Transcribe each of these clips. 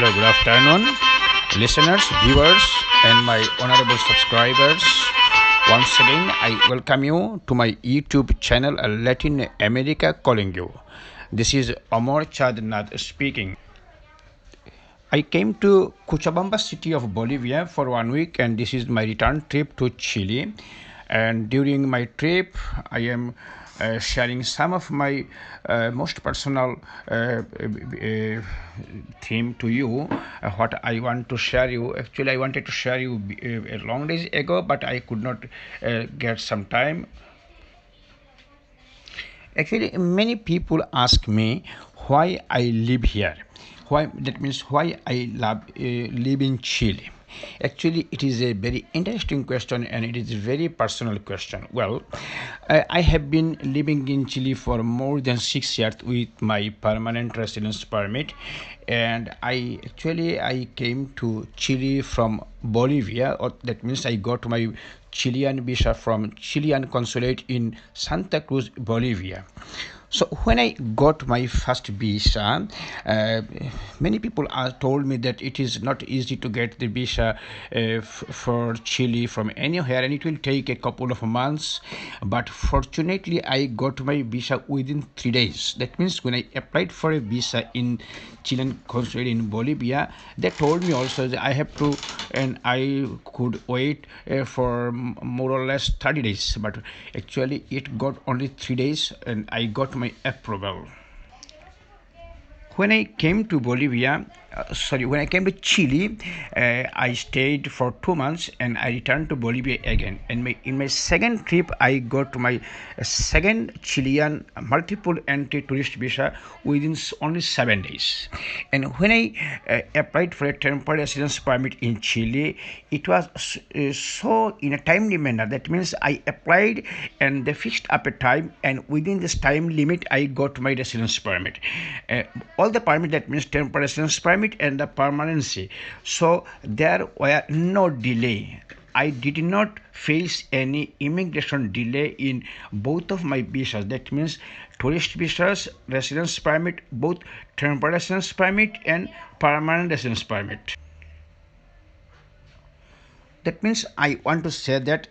hello, good afternoon, listeners, viewers, and my honorable subscribers. Once again, I welcome you to my YouTube channel, Latin America Calling You. This is Amar Nath speaking. I came to Cochabamba city of Bolivia for 1 week, and this is my return trip to Chile. And during my trip, I am sharing some of my most personal theme to you. What I want to share you. Actually, I wanted to share you a long days ago, but I could not get some time. Actually, many people ask me why I live here. Why that means why I live in Chile. Actually, it is a very interesting question and it is a very personal question. Well, I have been living in Chile for more than 6 years with my permanent residence permit, and I came to Chile from Bolivia, or that means I got my Chilean visa from Chilean consulate in Santa Cruz, Bolivia. So when I got my first visa, many people told me that it is not easy to get the visa for Chile from anywhere, and it will take a couple of months. But fortunately, I got my visa within 3 days. That means when I applied for a visa in Chilean consulate in Bolivia, they told me also that I have to, and I could wait for more or less 30 days. But actually, it got only 3 days, and I got my approval. When I came to when I came to Chile, I stayed for 2 months and I returned to Bolivia again. And in my second trip, I got my second Chilean multiple entry tourist visa within only 7 days. And when I applied for a temporary residence permit in Chile, it was so in a timely manner. That means I applied and they fixed up a time, and within this time limit, I got my residence permit. All the permit, that means temporary residence permit and the permanency. So there were no delay. I did not face any immigration delay in both of my visas. That means tourist visas, residence permit, both temporary residence permit and permanent residence permit. That means I want to say that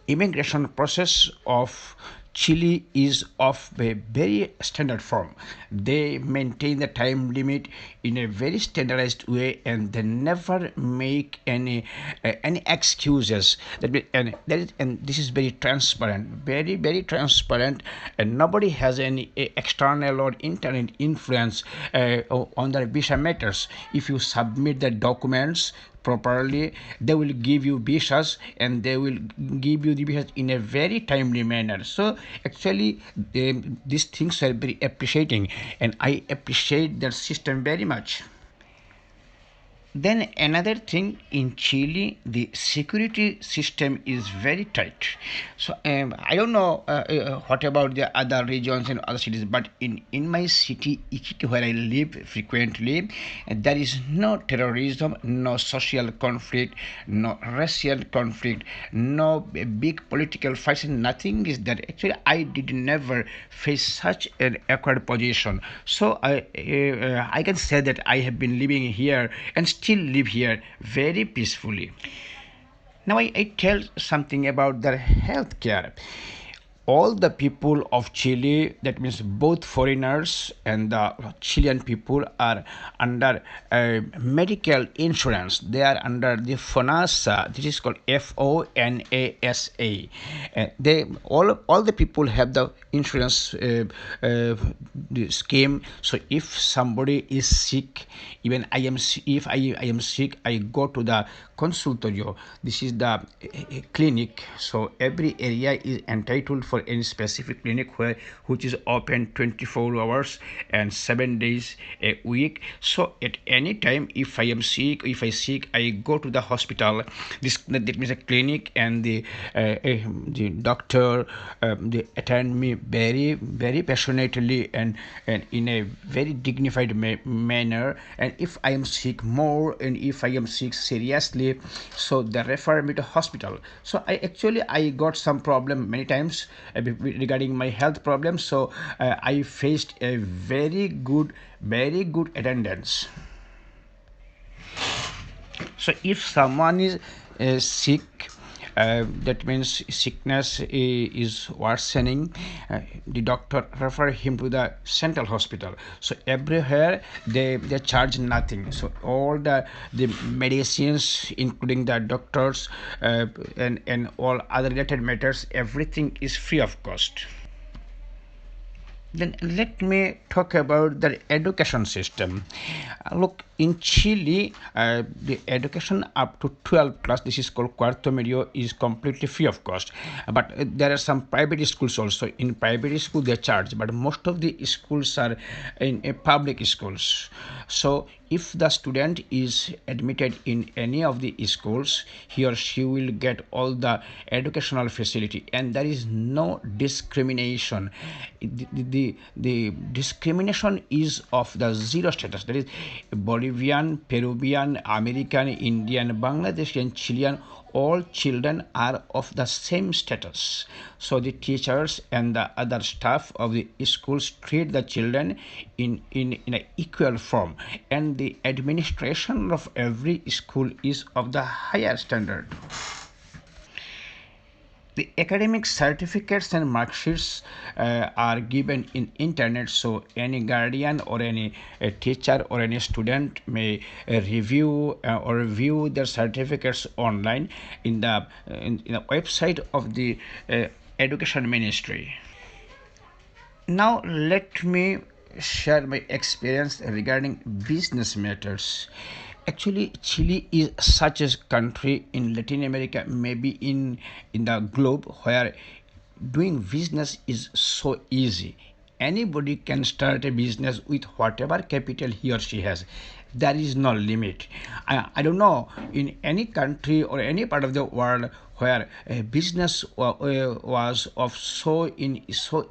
immigration process of Chile is of a very standard form. They maintain the time limit in a very standardized way, and they never make any excuses. And this is very transparent, very transparent, and nobody has any external or internal influence on their visa matters. If you submit the documents properly, they will give you visas, and they will give you the visas in a very timely manner. So actually, these things are very appreciating, and I appreciate their system very much. Then another thing, in Chile, the security system is very tight. So I don't know what about the other regions and other cities, but in my city, Iquique, where I live frequently, there is no terrorism, no social conflict, no racial conflict, no big political fights, and nothing is that. Actually, I did never face such an awkward position. So I can say that I have been living here and still live here very peacefully. Now I tell something about the healthcare. All the people of Chile, that means both foreigners and the Chilean people, are under medical insurance. They are under the FONASA. This is called FONASA. They all the people have the insurance the scheme. So if somebody is sick, even if I am sick, I go to the consultorio. This is the clinic. So every area is entitled for any specific clinic which is open 24 hours and 7 days a week. So at any time, if I am sick, I go to the hospital. That means a clinic, and the doctor they attend me very passionately and in a very dignified manner. And if I am sick more, and if I am sick seriously, so they refer me to hospital. So I got some problem many times regarding my health problems. So I faced a very good attendance. So if someone is sick, that means sickness is worsening, the doctor refer him to the central hospital. So everywhere they charge nothing. So all the medicines, including the doctors and all other related matters, everything is free of cost. Then let me talk about the education system. Look, in Chile, the education up to 12 class, this is called Cuarto Medio, is completely free of cost. But there are some private schools also. In private school, they charge, but most of the schools are in public schools. So if the student is admitted in any of the schools, he or she will get all the educational facility, and there is no discrimination. The discrimination is of the zero status. That is Bolivian, Peruvian, American, Indian, Bangladeshi, and Chilean. All children are of the same status. So the teachers and the other staff of the schools treat the children in an equal form, and the administration of every school is of the higher standard. The academic certificates and mark sheets are given in internet, so any guardian or any teacher or any student may review or view their certificates online in the website of the education ministry. Now let me share my experience regarding business matters. Actually, Chile is such a country in Latin America, maybe in the globe, where doing business is so easy. Anybody can start a business with whatever capital he or she has. There is no limit. I don't know in any country or any part of the world where a business was of so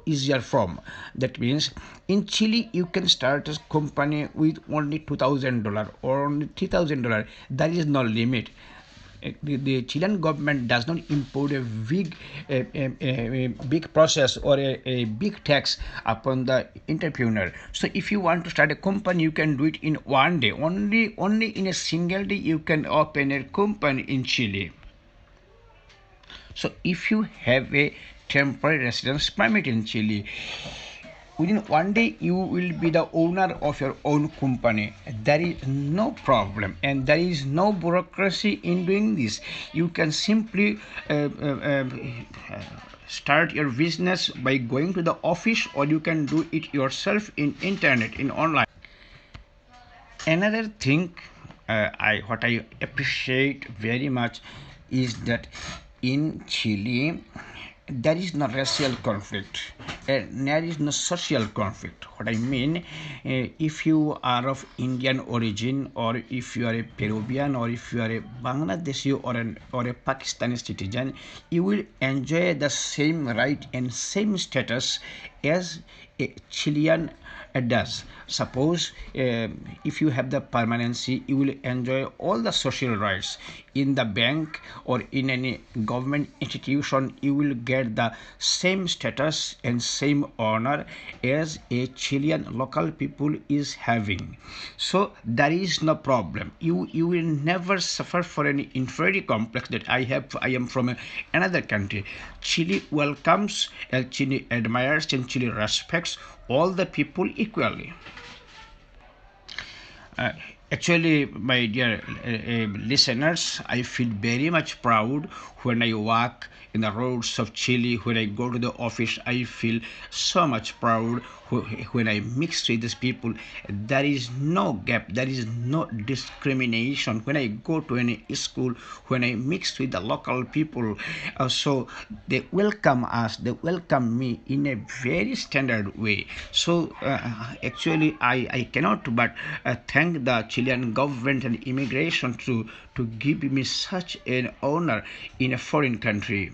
easier form. That means in Chile you can start a company with only $2,000 or only $3,000. There is no limit. The Chilean government does not impose a big process or a big tax upon the entrepreneur. So if you want to start a company, you can do it in one day. Only in a single day you can open a company in Chile. So if you have a temporary residence permit in Chile, within one day you will be the owner of your own company. There is no problem and there is no bureaucracy in doing this. You can simply start your business by going to the office, or you can do it yourself in internet, in online. Another thing I appreciate very much is that in Chile there is no racial conflict and there is no social conflict. What I mean, if you are of Indian origin, or if you are a Peruvian, or if you are a Bangladeshi or a Pakistani citizen, you will enjoy the same right and same status as a Chilean does. Suppose if you have the permanency, you will enjoy all the social rights. In the bank or in any government institution, you will get the same status and same honor as a Chilean local people is having. So there is no problem. You will never suffer for any inferiority complex that I am from another country. Chile welcomes, Chile admires, and Chile respects all the people equally. Uh, Actually, my dear listeners, I feel very much proud when I walk in the roads of Chile. When I go to the office, I feel so much proud when I mix with these people. There is no gap, there is no discrimination. When I go to any school, when I mix with the local people, so they welcome us, they welcome me in a very standard way. So actually, I cannot but thank the Chilean government and immigration to give me such an honor in a foreign country.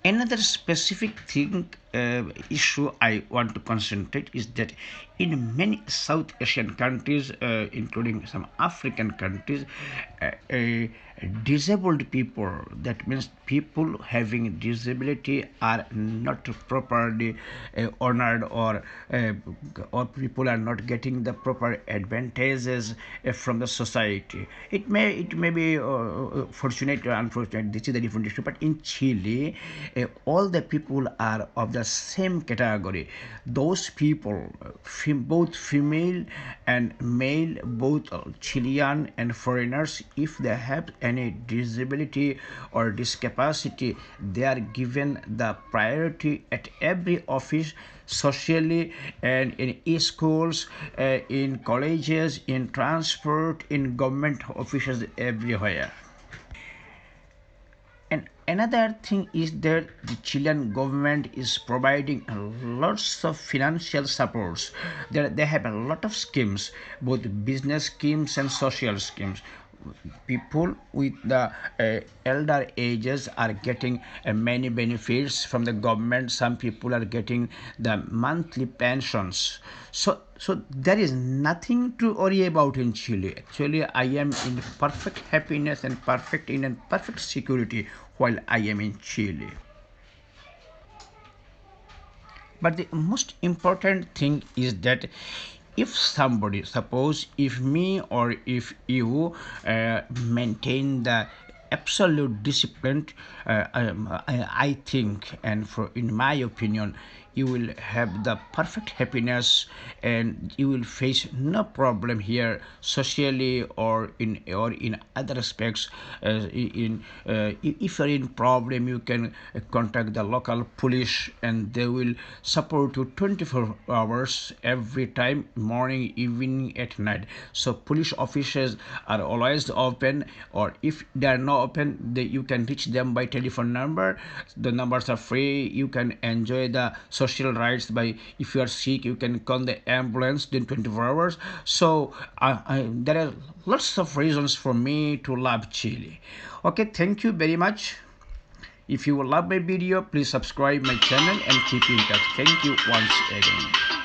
Another specific thing issue I want to concentrate is that in many South Asian countries, including some African countries, disabled people, that means people having disability, are not properly honored, or people are not getting the proper advantages from the society. It may be fortunate or unfortunate. This is the different issue. But in Chile, all the people are of the same category. Those people, both female and male, both Chilean and foreigners, if they have any disability or discapacity, they are given the priority at every office, socially, and in schools, in colleges, in transport, in government offices, everywhere. And another thing is that the Chilean government is providing lots of financial supports. They have a lot of schemes, both business schemes and social schemes. People with the elder ages are getting many benefits from the government. Some people are getting the monthly pensions. So there is nothing to worry about in Chile. Actually, I am in perfect happiness and perfect security while I am in Chile. But the most important thing is that if somebody, suppose if me or if you maintain the absolute discipline, I think, and for in my opinion, you will have the perfect happiness, and you will face no problem here socially or in other aspects. If you're in problem, you can contact the local police, and they will support you 24 hours every time, morning, evening, at night. So police officers are always open, or if they are not open, you can reach them by telephone number. The numbers are free. You can enjoy the social rights by, if you are sick, you can call the ambulance within 24 hours. So there are lots of reasons for me to love Chile. Okay, thank you very much. If you love my video, please subscribe my channel and keep in touch. Thank you once again.